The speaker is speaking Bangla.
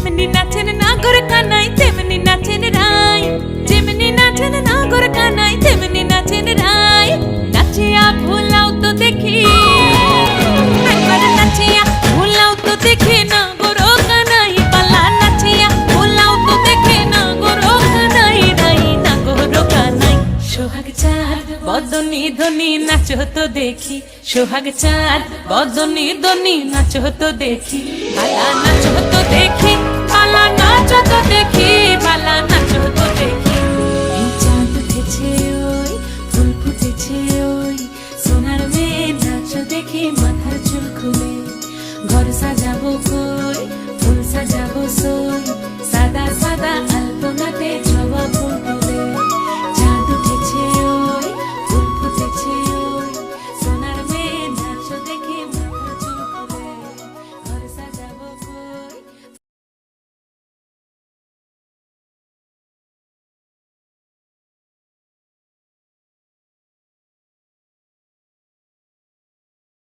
যেমনি নাচেন নাগর কানাই তেমনি নাচেন রাই, যেমনি নাচেন নাগর কানাই তেমনি নাচেন রাই। নাচিয়া ভুলাও তো দেখি, একবার নাচিয়া ভুলাও তো দেখি নাগর কানাই পালা, নাচিয়া ভুলাও তো দেখি নাগর কানাই রাই, নাগর কানাই। সোহাগ চাঁদ বদনি ধনি নাচো তো দেখি, সোহাগ চাঁদ বদনি ধনি নাচো তো দেখি, পালা নাচো তো দেখি।